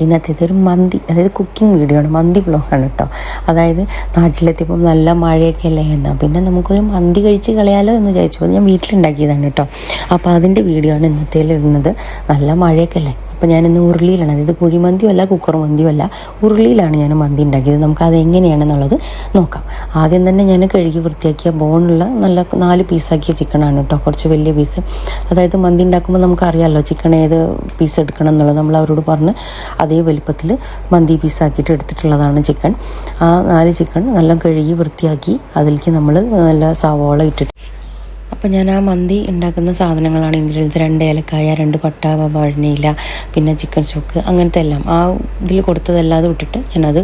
ഇന്നത്തെ ഇതൊരു മന്തി, അതായത് കുക്കിംഗ് വീഡിയോ ആണ്, മന്തി വ്ളോഗാണ് കേട്ടോ. അതായത് നാട്ടിലെത്തിയപ്പം നല്ല മഴയൊക്കെ അല്ലേ എന്നാൽ പിന്നെ നമുക്കൊരു മന്തി കഴിച്ച് കളയാലോ എന്ന് വിചാരിച്ചു. അത് ഞാൻ വീട്ടിലുണ്ടാക്കിയതാണ് കേട്ടോ. അപ്പോൾ അതിൻ്റെ വീഡിയോ ആണ് ഇന്നത്തേൽ ഇടുന്നത്. നല്ല മഴയൊക്കെ അല്ലേ, അപ്പോൾ ഞാനിന്ന് ഉരുളിയിലാണ്, അതായത് കുഴിമന്തിയും അല്ല കുക്കർ മന്തിയും അല്ല, ഉരുളിയിലാണ് ഞാൻ മന്തി ഉണ്ടാക്കിയത്. നമുക്കത് എങ്ങനെയാണെന്നുള്ളത് നോക്കാം. ആദ്യം തന്നെ ഞാൻ കഴുകി വൃത്തിയാക്കിയ ബോണുള്ള നല്ല 4 പീസാക്കിയ ചിക്കനാണ് കേട്ടോ, കുറച്ച് വലിയ പീസ്. അതായത് മന്തി ഉണ്ടാക്കുമ്പോൾ നമുക്കറിയാമല്ലോ ചിക്കൻ ഏത് പീസ് എടുക്കണം എന്നുള്ളത്. നമ്മൾ അവരോട് പറഞ്ഞ് അതേ വലുപ്പത്തിൽ മന്തി പീസാക്കിയിട്ട് എടുത്തിട്ടുള്ളതാണ് ചിക്കൻ. ആ 4 ചിക്കൻ നല്ല കഴുകി വൃത്തിയാക്കി അതിലേക്ക് നമ്മൾ നല്ല സവോള ഇട്ടിട്ട്, അപ്പോൾ ഞാൻ ആ മന്തി ഉണ്ടാക്കുന്ന സാധനങ്ങളാണ് ഇൻഗ്രീഡിയൻസ്: 2 ഏലക്കായ, 2 പട്ട, വഴനയില, പിന്നെ ചിക്കൻ സ്റ്റോക്ക്, അങ്ങനത്തെ എല്ലാം ആ ഇതിൽ കൊടുത്തതല്ലാതെ ഇട്ടിട്ട് ഞാനത്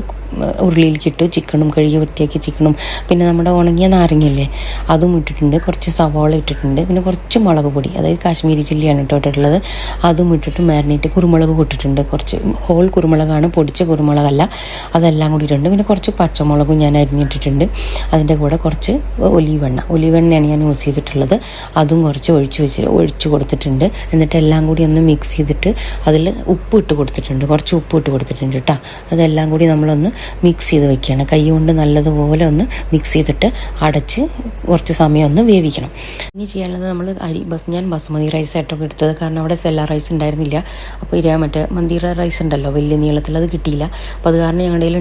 ഉരുളിയിലേക്ക് ഇട്ടു. ചിക്കനും കഴുകി വൃത്തിയാക്കി ചിക്കനും, പിന്നെ നമ്മുടെ ഉണങ്ങിയ നാരങ്ങയില്ലേ അതും ഇട്ടിട്ടുണ്ട്, കുറച്ച് സവാള ഇട്ടിട്ടുണ്ട്, പിന്നെ കുറച്ച് മുളക് പൊടി, അതായത് കാശ്മീരി ചില്ലിയാണ് കേട്ടോ ഇട്ടിട്ടുള്ളത്, അതും ഇട്ടിട്ട് മാരിനേറ്റ്. കുരുമുളക് ഇട്ടിട്ടുണ്ട്, കുറച്ച് ഹോൾ കുരുമുളകാണ്, പൊടിച്ച കുരുമുളകല്ല, അതെല്ലാം കൂടി ഇട്ടിട്ടുണ്ട്. പിന്നെ കുറച്ച് പച്ചമുളകും ഞാൻ അരിഞ്ഞിട്ടിട്ടുണ്ട്. അതിൻ്റെ കൂടെ കുറച്ച് ഒലിവെണ്ണയാണ് ഞാൻ യൂസ് ചെയ്തിട്ടുള്ളത്, അതും കുറച്ച് ഒഴിച്ച് കൊടുത്തിട്ടുണ്ട്. എന്നിട്ട് എല്ലാം കൂടി ഒന്ന് മിക്സ് ചെയ്തിട്ട് അതിൽ ഉപ്പ് ഇട്ട് കൊടുത്തിട്ടുണ്ട്, കുറച്ച് ഉപ്പ് ഇട്ട് കൊടുത്തിട്ടുണ്ട് കേട്ടോ. അതെല്ലാം കൂടി നമ്മളൊന്ന് മിക്സ് ചെയ്ത് വെക്കുകയാണ്. കൈ കൊണ്ട് നല്ലതുപോലെ ഒന്ന് മിക്സ് ചെയ്തിട്ട് അടച്ച് കുറച്ച് സമയം ഒന്ന് വേവിക്കണം. ഇനി ചെയ്യാനുള്ളത്, നമ്മൾ ഞാൻ ബസ്മതി റൈസ് ആയിട്ടൊക്കെ എടുത്തത്, കാരണം അവിടെ സെല്ല റൈസ് ഉണ്ടായിരുന്നില്ല. അപ്പോൾ മറ്റേ മന്തിയുടെ റൈസ് ഉണ്ടല്ലോ വലിയ നീളത്തിൽ, അത് കിട്ടിയില്ല. അപ്പോൾ അത് കാരണം ഞങ്ങളുടെ കയ്യിൽ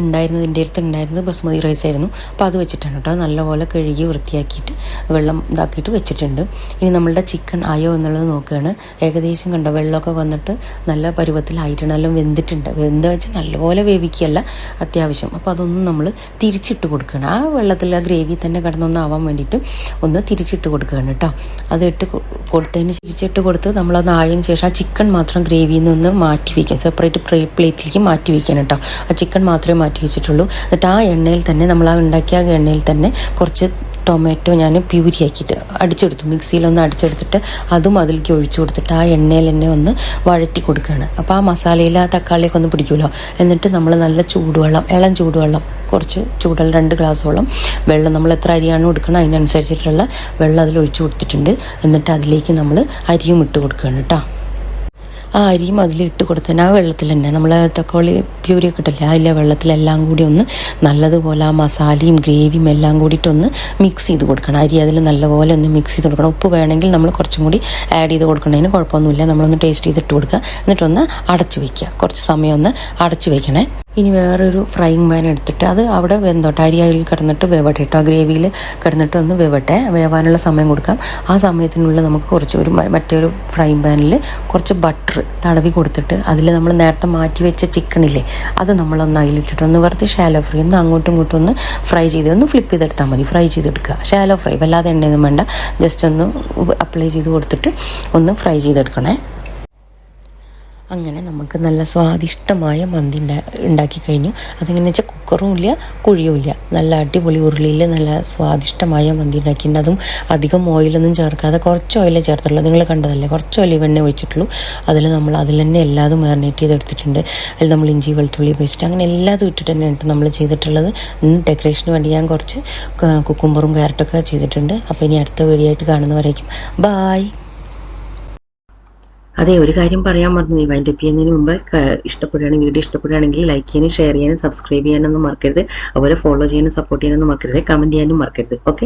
എൻ്റെ അടുത്ത് ഉണ്ടായിരുന്നത് ബസ്മതി റൈസ് ആയിരുന്നു. അപ്പോൾ അത് വെച്ചിട്ടാണ് കേട്ടോ, നല്ലപോലെ കഴുകി വൃത്തിയാക്കിയിട്ട് വെള്ളം ഇതാക്കിയിട്ട് വെച്ചിട്ടുണ്ട്. ഇനി നമ്മളുടെ ചിക്കൻ ആയോ എന്നുള്ളത് നോക്കുകയാണ്. ഏകദേശം കണ്ടോ വെള്ളമൊക്കെ വന്നിട്ട് നല്ല പരുവത്തിലായിട്ടുണ്ട്, നല്ല വെന്തിട്ടുണ്ട്. വെന്ത് വെച്ചാൽ നല്ലപോലെ വേവിക്കുകയല്ല, അത്യാവശ്യം. അപ്പോൾ അതൊന്നും നമ്മൾ തിരിച്ചിട്ട് കൊടുക്കുകയാണ്. ആ വെള്ളത്തിൽ ആ ഗ്രേവി തന്നെ കിടന്നൊന്ന് ആവാൻ വേണ്ടിയിട്ട് ഒന്ന് തിരിച്ചിട്ട് കൊടുക്കുകയാണ് കേട്ടോ. അത് തിരിച്ചിട്ട് കൊടുത്ത് നമ്മളത് ആയതിനു ശേഷം ആ ചിക്കൻ മാത്രം ഗ്രേവിയിൽ നിന്ന് മാറ്റി വയ്ക്കാം, സെപ്പറേറ്റ് പ്ലേറ്റിലേക്ക് മാറ്റി വയ്ക്കാൻ കേട്ടോ. ആ ചിക്കൻ മാത്രമേ മാറ്റി വെച്ചിട്ടുള്ളൂ. എന്നിട്ട് ആ എണ്ണയിൽ തന്നെ, നമ്മൾ ആ ഉണ്ടാക്കിയ എണ്ണയിൽ തന്നെ കുറച്ച് ടൊമാറ്റോ ഞാൻ പ്യൂരി ആക്കിയിട്ട് അടിച്ചെടുത്തു, മിക്സിയിലൊന്ന് അടിച്ചെടുത്തിട്ട് അതും അതിലേക്ക് ഒഴിച്ചു കൊടുത്തിട്ട് ആ എണ്ണയിൽ തന്നെ ഒന്ന് വഴറ്റി കൊടുക്കുകയാണ്. അപ്പോൾ ആ മസാലയിൽ ആ തക്കാളിയൊക്കെ ഒന്ന് പിടിക്കുമല്ലോ. എന്നിട്ട് നമ്മൾ നല്ല ഇളം ചൂടുവെള്ളം, കുറച്ച് 2 ഗ്ലാസോളം വെള്ളം, നമ്മൾ എത്ര അരിയാണ് കൊടുക്കണം അതിനനുസരിച്ചിട്ടുള്ള വെള്ളം അതിൽ ഒഴിച്ചു കൊടുത്തിട്ടുണ്ട്. എന്നിട്ട് അതിലേക്ക് നമ്മൾ അരിയും ഇട്ട് കൊടുക്കുകയാണ് കേട്ടോ. ആ അരിയും അതിലിട്ട് കൊടുത്തതിന് ആ വെള്ളത്തിൽ തന്നെ നമ്മൾ തക്കാളി പ്യൂരിയൊക്കെ ഇട്ടില്ലേ, അതിലെ വെള്ളത്തിലെല്ലാം കൂടി ഒന്ന് നല്ലതുപോലെ ആ മസാലയും ഗ്രേവിയും എല്ലാം കൂടിയിട്ടൊന്ന് മിക്സ് ചെയ്ത് കൊടുക്കണം. അരി അതിൽ നല്ലപോലെ ഒന്ന് മിക്സ് ചെയ്ത് കൊടുക്കണം. ഉപ്പ് വേണമെങ്കിൽ നമ്മൾ കുറച്ചും കൂടി ആഡ് ചെയ്ത് കൊടുക്കണതിന് കുഴപ്പമൊന്നുമില്ല. നമ്മളൊന്ന് ടേസ്റ്റ് ചെയ്തിട്ട് കൊടുക്കുക. എന്നിട്ടൊന്ന് അടച്ചു വയ്ക്കുക, കുറച്ച് സമയം ഒന്ന് അടച്ചു വയ്ക്കണേ. ഇനി വേറൊരു ഫ്രൈയിങ് പാൻ എടുത്തിട്ട് അത് അവിടെ വെന്തോട്ടെ, അരി അതിൽ കിടന്നിട്ട് വേവട്ടെ കേട്ടോ. ആ ഗ്രേവിയിൽ കിടന്നിട്ട് ഒന്ന് വേവാനുള്ള സമയം കൊടുക്കാം. ആ സമയത്തിനുള്ളിൽ നമുക്ക് മറ്റൊരു ഫ്രൈയിങ് പാനിൽ കുറച്ച് ബട്ടർ തടവി കൊടുത്തിട്ട് അതിൽ നമ്മൾ നേരത്തെ മാറ്റി വെച്ച ചിക്കനില്ലേ അത് നമ്മളൊന്ന് അതിലിട്ടിട്ട് ഒന്ന് വെറുതെ ഷാലോ ഫ്രൈ ഒന്ന് അങ്ങോട്ടും ഇങ്ങോട്ടും ഒന്ന് ഫ്രൈ ചെയ്ത് ഒന്ന് ഫ്ലിപ്പ് ചെയ്തെടുത്താൽ മതി. ഫ്രൈ ചെയ്തെടുക്കുക, ഷാലോ ഫ്രൈ, വല്ലാതെ എണ്ണയൊന്നും വേണ്ട. ജസ്റ്റ് ഒന്ന് അപ്ലൈ ചെയ്ത് കൊടുത്തിട്ട് ഒന്ന് ഫ്രൈ ചെയ്തെടുക്കണേ. അങ്ങനെ നമുക്ക് നല്ല സ്വാദിഷ്ടമായ മന്തി ഉണ്ടാക്കി കഴിഞ്ഞു. അതെങ്ങനെയാണെന്ന് വെച്ചാൽ കുക്കറും ഇല്ല കുഴിയും ഇല്ല, നല്ല അടിപൊളി ഉരുളിയിൽ നല്ല സ്വാദിഷ്ടമായ മന്തി ഉണ്ടാക്കിയിട്ടുണ്ട്. അതും അധികം ഓയിലൊന്നും ചേർക്കാതെ കുറച്ച് ഓയിലേ ചേർത്തുള്ളൂ. നിങ്ങൾ കണ്ടതല്ലേ, കുറച്ച് ഒലിവെണ്ണ ഒഴിച്ചിട്ടുള്ളൂ. അതിൽ തന്നെ എല്ലാതും മാരിനേറ്റ് ചെയ്തെടുത്തിട്ടുണ്ട്. അതിൽ നമ്മൾ ഇഞ്ചി വെളുത്തുള്ളി പേസ്റ്റ് അങ്ങനെ എല്ലാതും ഇട്ടിട്ട് തന്നെയാണ് നമ്മൾ ചെയ്തിട്ടുള്ളത്. ഡെക്കറേഷന് വേണ്ടി ഞാൻ കുറച്ച് കുക്കുംബറും ക്യാരറ്റൊക്കെ ചെയ്തിട്ടുണ്ട്. അപ്പോൾ ഇനി അടുത്ത വീഡിയോ ആയിട്ട് കാണുന്നവരേക്കും ബായ്. അതെ, ഒരു കാര്യം പറയാൻ മറന്നു. ഈ വൈൻഡപ്പ് ചെയ്യുന്നതിന് മുമ്പ് വീഡിയോ ഇഷ്ടപ്പെടുകയാണെങ്കിൽ ലൈക്ക് ചെയ്യാനും ഷെയർ ചെയ്യാനും സബ്സ്ക്രൈബ് ചെയ്യാനൊന്നും മറക്കരുത്. അതുപോലെ ഫോളോ ചെയ്യാനും സപ്പോർട്ട് ചെയ്യാനൊന്നും മറക്കരുത്. കമൻറ്റ് ചെയ്യാനും മറക്കരുത്. ഓക്കെ.